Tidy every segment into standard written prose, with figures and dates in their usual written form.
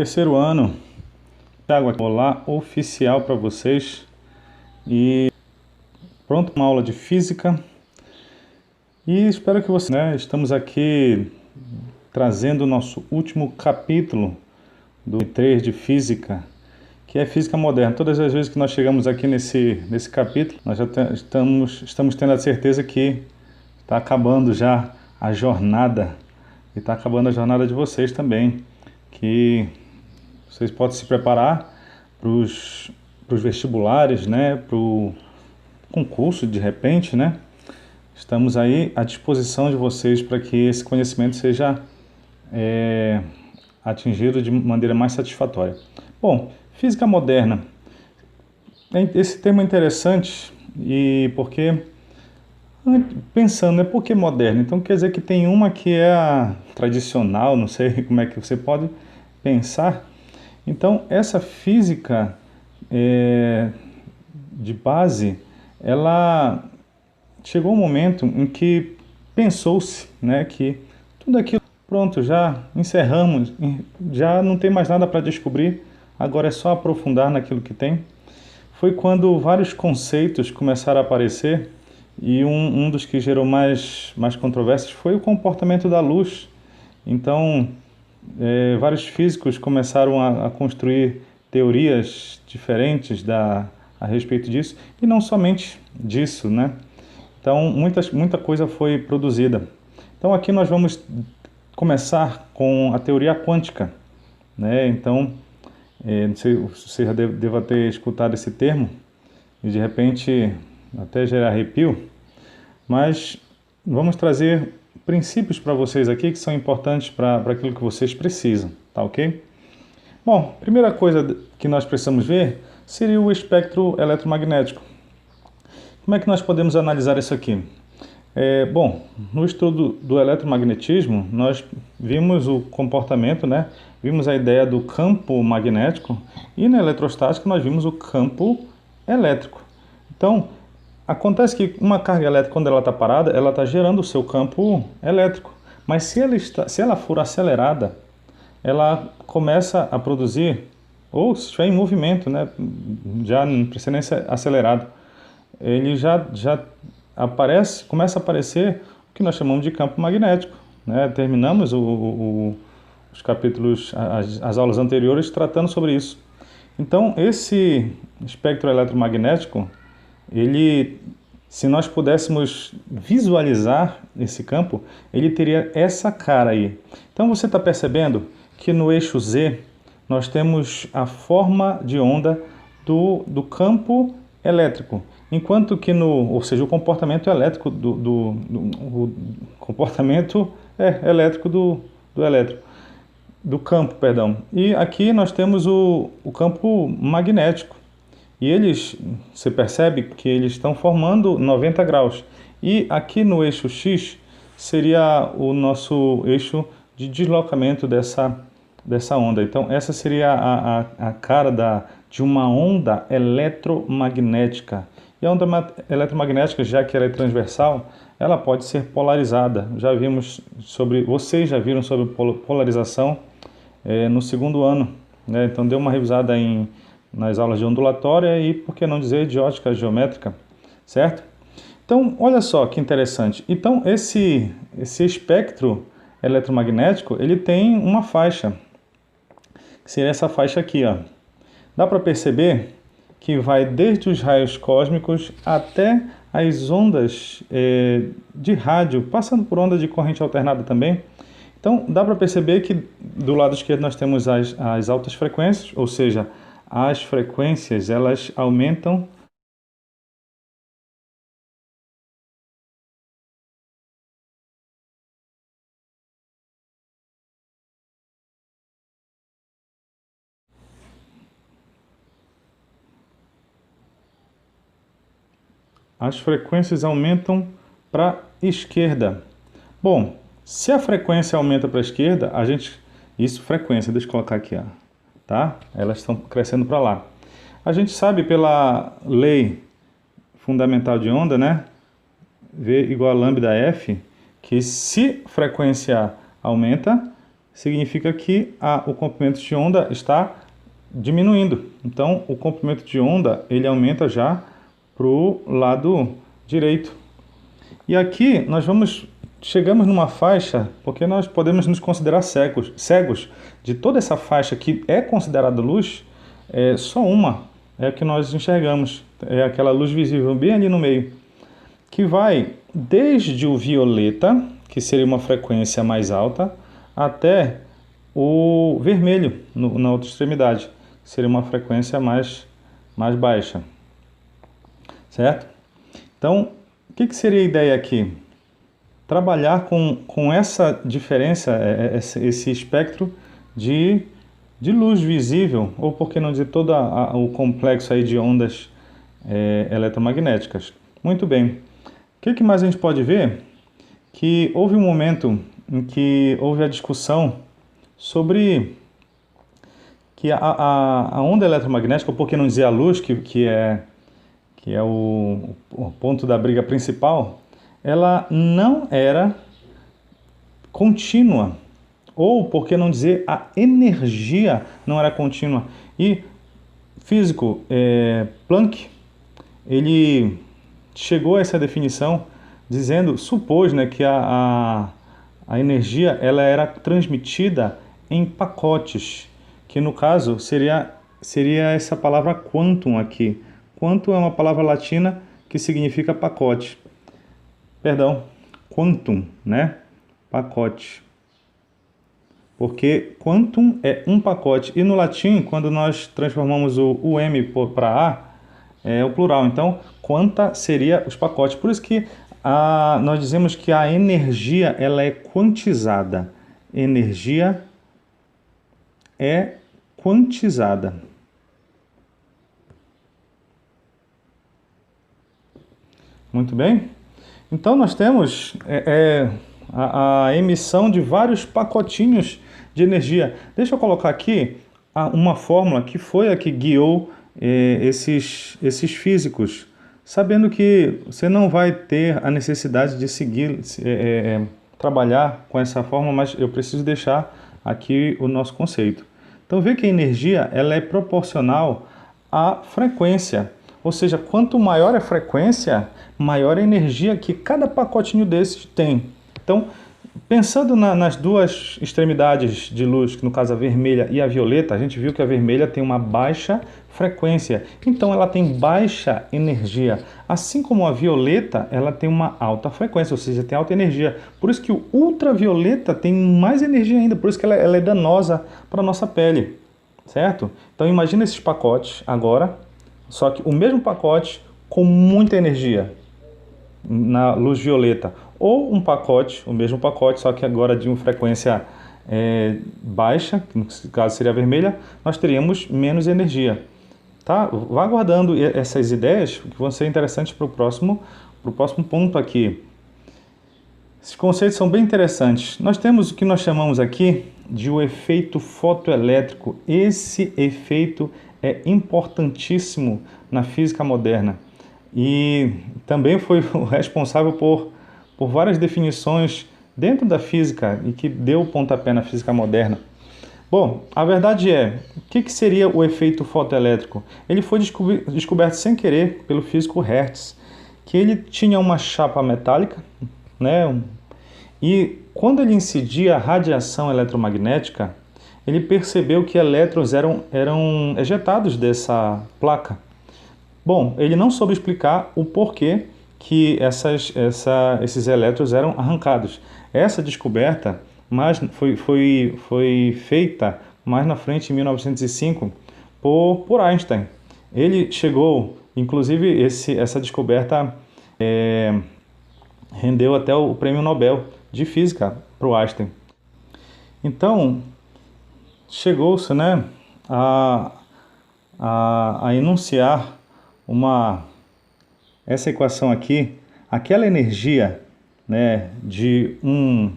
Terceiro ano, Thiago aqui, olá oficial para vocês e pronto, uma aula de física e espero que você, estamos aqui trazendo o nosso último capítulo do 3 de física, que é física moderna. Todas as vezes que nós chegamos aqui nesse capítulo, nós já estamos tendo a certeza que está acabando já a jornada e está acabando a jornada de vocês também, que vocês podem se preparar para os vestibulares, para o concurso de repente, Estamos aí à disposição de vocês para que esse conhecimento seja atingido de maneira mais satisfatória. Bom, física moderna. Esse tema é interessante e porque, pensando, por que moderna? Então quer dizer que tem uma que é a tradicional, não sei como é que você pode pensar. Então essa física de base, ela chegou um momento em que pensou-se, que tudo aquilo, pronto, já encerramos, já não tem mais nada para descobrir, agora é só aprofundar naquilo que tem. Foi quando vários conceitos começaram a aparecer e um dos que gerou mais controvérsias foi o comportamento da luz. Então, vários físicos começaram a construir teorias diferentes a respeito disso, e não somente disso, Então, muita coisa foi produzida. Então, aqui nós vamos começar com a teoria quântica, Então, não sei se você já deva ter escutado esse termo, e de repente até gerar arrepio, mas vamos trazer princípios para vocês aqui que são importantes para aquilo que vocês precisam, tá ok? Bom, primeira coisa que nós precisamos ver seria o espectro eletromagnético. Como é que nós podemos analisar isso aqui? Bom, no estudo do eletromagnetismo, nós vimos o comportamento, Vimos a ideia do campo magnético e na eletrostática nós vimos o campo elétrico. Então, acontece que uma carga elétrica, quando ela está parada, ela está gerando o seu campo elétrico. Mas se ela for acelerada, ela começa a produzir, ou se estiver em movimento, já não precisa nem ser acelerado, ele já começa a aparecer o que nós chamamos de campo magnético. Terminamos os capítulos, as aulas anteriores tratando sobre isso. Então, esse espectro eletromagnético, se nós pudéssemos visualizar esse campo, ele teria essa cara aí. Então, você está percebendo que no eixo Z, nós temos a forma de onda do campo elétrico, enquanto que ou seja, o comportamento elétrico o comportamento elétrico do elétrico, do campo, perdão. E aqui nós temos o campo magnético. E você percebe que eles estão formando 90 graus. E aqui no eixo X seria o nosso eixo de deslocamento dessa onda. Então essa seria a cara de uma onda eletromagnética. E a onda eletromagnética, já que ela é transversal, ela pode ser polarizada. Vocês já viram sobre polarização no segundo ano, Então dê uma revisada nas aulas de ondulatória e, por que não dizer, de ótica geométrica, certo? Então, olha só que interessante. Então, esse espectro eletromagnético, ele tem uma faixa, que seria essa faixa aqui, ó. Dá para perceber que vai desde os raios cósmicos até as ondas de rádio, passando por ondas de corrente alternada também. Então, dá para perceber que do lado esquerdo nós temos as altas frequências, ou seja, as frequências elas aumentam para a esquerda. Bom, se a frequência aumenta para a esquerda, frequência, deixa eu colocar aqui, ó, tá? Elas estão crescendo para lá. A gente sabe pela lei fundamental de onda, V igual a lambda F, que se frequência aumenta, significa que o comprimento de onda está diminuindo. Então, o comprimento de onda ele aumenta já para o lado direito. E aqui nós chegamos numa faixa, porque nós podemos nos considerar cegos de toda essa faixa que é considerada luz, só uma é a que nós enxergamos, é aquela luz visível bem ali no meio, que vai desde o violeta, que seria uma frequência mais alta, até o vermelho na outra extremidade, que seria uma frequência mais baixa, certo? Então, o que seria a ideia aqui? Trabalhar com essa diferença, esse espectro de luz visível, ou por que não dizer todo o complexo aí de ondas eletromagnéticas. Muito bem. O que mais a gente pode ver? Que houve um momento em que houve a discussão sobre que a onda eletromagnética, ou por que não dizer a luz, que é o ponto da briga principal, ela não era contínua, ou por que não dizer a energia não era contínua. E físico Planck, ele chegou a essa definição supôs, né, que a energia ela era transmitida em pacotes, que no caso seria essa palavra quantum aqui. Quantum é uma palavra latina que significa pacote. Perdão, quantum, né? Pacote. Porque quantum é um pacote. E no latim, quando nós transformamos o M para A, é o plural. Então, quanta seria os pacotes. Por isso que nós dizemos que a energia ela é quantizada. Energia é quantizada. Muito bem. Então nós temos a emissão de vários pacotinhos de energia. Deixa eu colocar aqui uma fórmula que foi a que guiou esses físicos, sabendo que você não vai ter a necessidade de seguir, trabalhar com essa fórmula, mas eu preciso deixar aqui o nosso conceito. Então vê que a energia ela é proporcional à frequência. Ou seja, quanto maior a frequência, maior a energia que cada pacotinho desses tem. Então, pensando nas duas extremidades de luz, que no caso a vermelha e a violeta, a gente viu que a vermelha tem uma baixa frequência. Então, ela tem baixa energia. Assim como a violeta, ela tem uma alta frequência, ou seja, tem alta energia. Por isso que o ultravioleta tem mais energia ainda, por isso que ela é danosa para a nossa pele, certo? Então, imagina esses pacotes agora, só que o mesmo pacote com muita energia na luz violeta. Ou um pacote, o mesmo pacote, só que agora de uma frequência baixa, que no caso seria a vermelha, nós teríamos menos energia. Tá? Vá guardando essas ideias, que vão ser interessantes para o próximo ponto aqui. Esses conceitos são bem interessantes. Nós temos o que nós chamamos aqui de o efeito fotoelétrico. Esse efeito é importantíssimo na física moderna e também foi o responsável por várias definições dentro da física e que deu o pontapé na física moderna. Bom, a verdade o que seria o efeito fotoelétrico? Ele foi descoberto sem querer pelo físico Hertz, que ele tinha uma chapa metálica, né? E quando ele incidia a radiação eletromagnética, ele percebeu que elétrons eram ejetados dessa placa. Bom, ele não soube explicar o porquê que esses elétrons eram arrancados. Essa descoberta foi feita mais na frente, em 1905, por Einstein. Ele chegou, inclusive essa descoberta rendeu até o Prêmio Nobel de Física para o Einstein. Então, chegou-se, né, a enunciar essa equação aqui, aquela energia, né, de um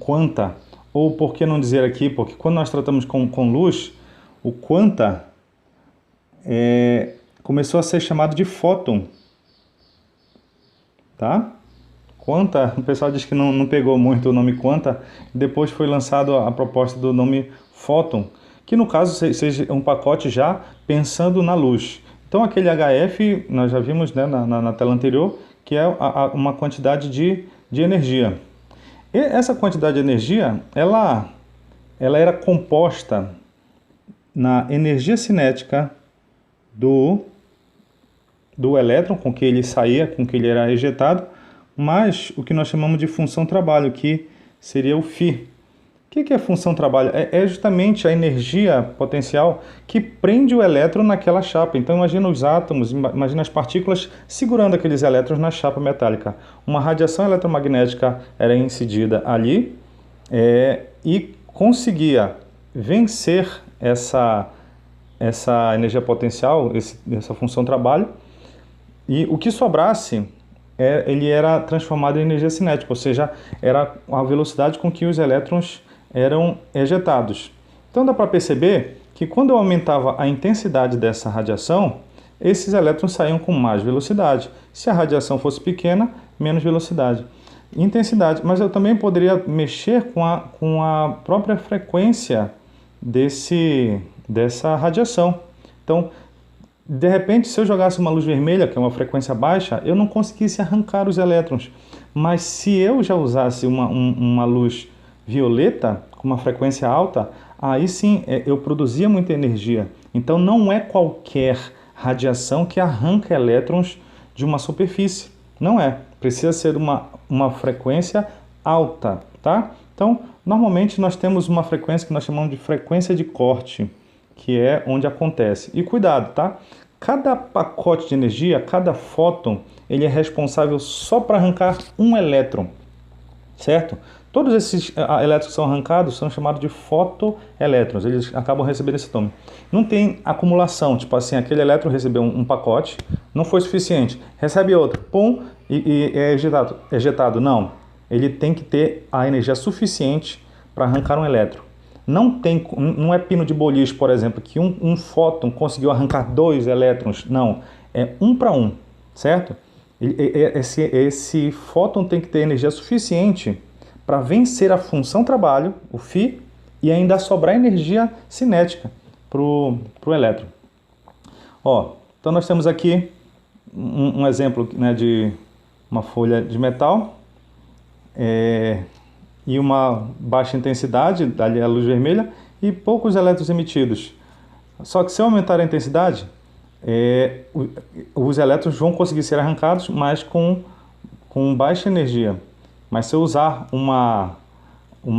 quanta, ou por que não dizer aqui, porque quando nós tratamos com luz, o quanta começou a ser chamado de fóton, tá? quanta, o pessoal diz que não pegou muito o nome quanta, depois foi lançado a proposta do nome fóton, que no caso seja um pacote já pensando na luz. Então aquele HF, nós já vimos, né, na tela anterior, que é uma quantidade de energia. E essa quantidade de energia, ela era composta na energia cinética do elétron, com que ele saía, com que ele era ejetado, mais o que nós chamamos de função trabalho, que seria o φ. O que é função trabalho? É justamente a energia potencial que prende o elétron naquela chapa. Então imagina os átomos, imagina as partículas segurando aqueles elétrons na chapa metálica. Uma radiação eletromagnética era incidida ali e conseguia vencer essa energia potencial, essa função trabalho, e o que sobrasse ele era transformado em energia cinética, ou seja, era a velocidade com que os elétrons eram ejetados. Então dá para perceber que quando eu aumentava a intensidade dessa radiação, esses elétrons saíam com mais velocidade. Se a radiação fosse pequena, menos velocidade. Intensidade, mas eu também poderia mexer com a própria frequência dessa radiação. Então, de repente, se eu jogasse uma luz vermelha, que é uma frequência baixa, eu não conseguisse arrancar os elétrons. Mas se eu já usasse uma luz violeta, com uma frequência alta, aí sim eu produzia muita energia. Então não é qualquer radiação que arranca elétrons de uma superfície. Não é. Precisa ser uma frequência alta, tá? Então, normalmente nós temos uma frequência que nós chamamos de frequência de corte, que é onde acontece. E cuidado, tá? Cada pacote de energia, cada fóton, ele é responsável só para arrancar um elétron, certo? Todos esses elétrons que são arrancados são chamados de fotoelétrons, eles acabam recebendo esse nome. Não tem acumulação, tipo assim, aquele elétron recebeu um pacote, não foi suficiente, recebe outro, pum, e é ejetado. Não, ele tem que ter a energia suficiente para arrancar um elétron. Não é pino de boliche, por exemplo, que um fóton conseguiu arrancar 2 elétrons. Não, é 1 para 1, certo? Esse fóton tem que ter energia suficiente para vencer a função trabalho, o φ, e ainda sobrar energia cinética para o elétron. Então nós temos aqui um exemplo, né, de uma folha de metal, e uma baixa intensidade, ali a luz vermelha, e poucos elétrons emitidos. Só que se eu aumentar a intensidade, os elétrons vão conseguir ser arrancados, mas com baixa energia. Mas se eu usar uma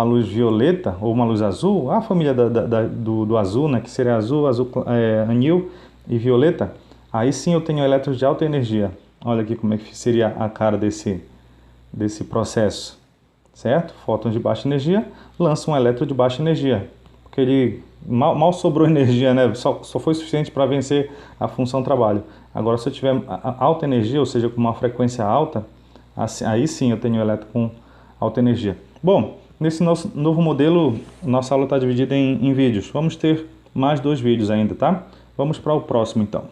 luz violeta ou uma luz azul, a família do azul, né, que seria azul, anil e violeta, aí sim eu tenho elétrons de alta energia. Olha aqui como é que seria a cara desse processo. Certo? Fótons de baixa energia lançam um elétron de baixa energia, porque ele mal sobrou energia, né? Só foi suficiente para vencer a função trabalho. Agora, se eu tiver alta energia, ou seja, com uma frequência alta, aí sim eu tenho elétron com alta energia. Bom, nesse novo modelo, nossa aula está dividida em vídeos. Vamos ter mais 2 vídeos ainda, tá? Vamos para o próximo então.